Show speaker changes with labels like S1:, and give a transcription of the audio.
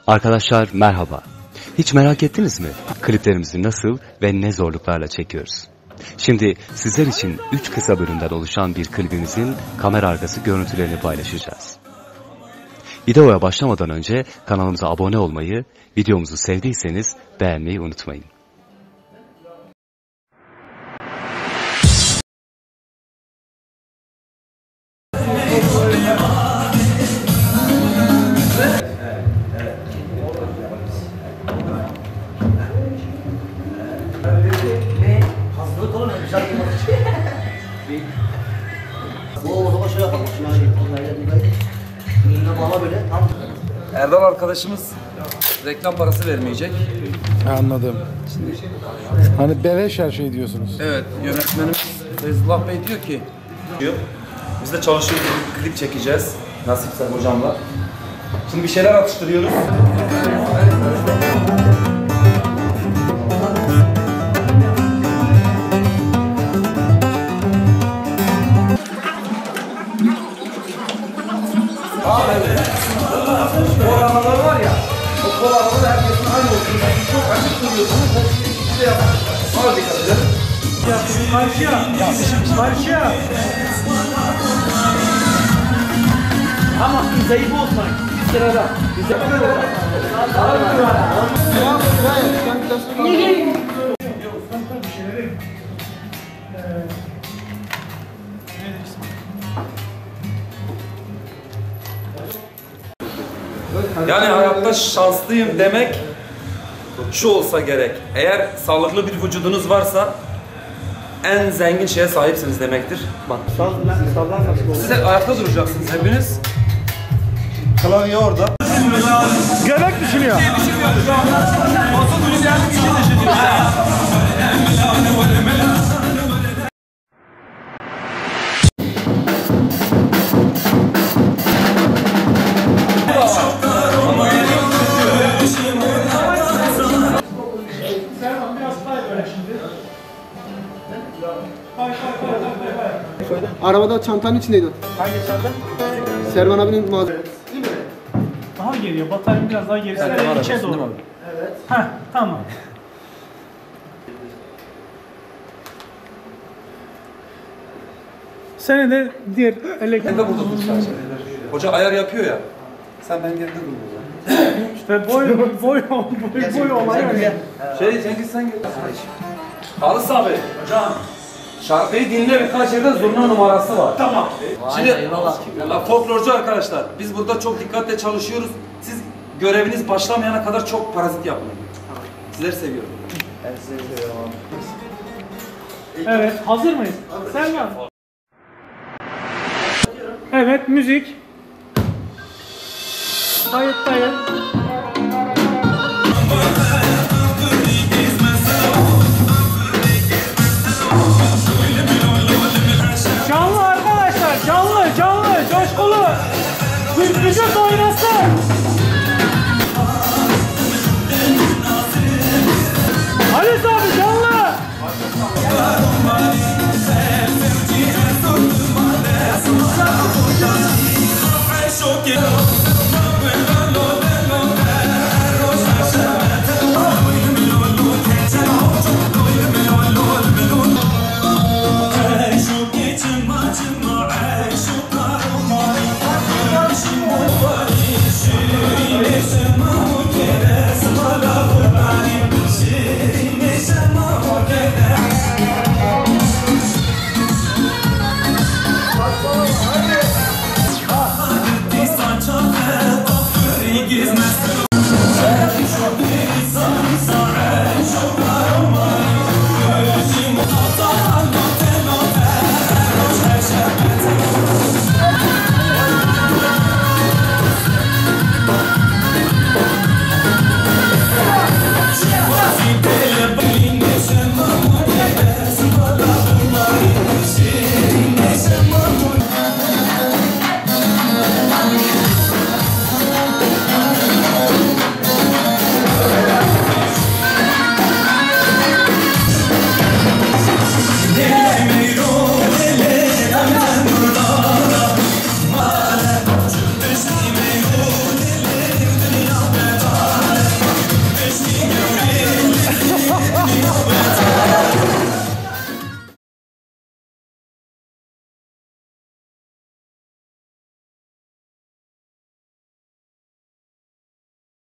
S1: Arkadaşlar merhaba. Hiç merak ettiniz mi? Kliplerimizi nasıl ve ne zorluklarla çekiyoruz? Şimdi sizler için 3 kısa bölümden oluşan bir klibimizin kamera arkası görüntülerini paylaşacağız. Videoya başlamadan önce kanalımıza abone olmayı, videomuzu sevdiyseniz beğenmeyi unutmayın.
S2: Erdal arkadaşımız reklam parası vermeyecek.
S3: Anladım. Hani beleş her şey diyorsunuz.
S2: Evet, yönetmenimiz Feyzullah Bey diyor ki biz de çalışıyoruz, bir klip çekeceğiz nasipse hocamla. Şimdi bir şeyler atıştırıyoruz. O arabalar var ya, o kol arabalar herkesin aynı olsun. Çok açık duruyorsunuz, size yapın. Ona dikkat edin.
S4: Karşıya. Ama zayıf olma. Bir sırada.
S2: Yani hayatta şanslıyım demek şu olsa gerek. Eğer sağlıklı bir vücudunuz varsa en zengin şeye sahipsiniz demektir. Bak. Size ayakta duracaksınız hepiniz. Klavye orada.
S4: Göbek düşünüyor.
S5: Arabada çantanın içindeydi.
S4: Hangi çanta?
S5: Servan abinin mağazası.
S4: Daha geliyor. Batarya biraz daha gerisine ve içe doğru. Evet. Heh, tamam. Seni de diğer elektrik...
S2: Ben de burada dur sadece. Hoca ayar yapıyor ya. Sen ben geride dur.
S4: İşte boy olayı öyle.
S2: Cengiz sen gel. Halis abi. Hocam. Şarkıyı dinle, birkaç yerde zurna numarası var. Tamam. Şimdi folklorcu arkadaşlar, biz burada çok dikkatle çalışıyoruz. Siz göreviniz başlamayana kadar çok parazit yapmayın. Sizleri seviyorum.
S5: Ben sizi seviyorum.
S4: Evet, hazır mıyız? Selman. Evet, müzik. Kayıttayım. Canlı arkadaşlar, canlı, coşkulu. Vücut oynasın. Halis abi canlı.
S6: Gizmez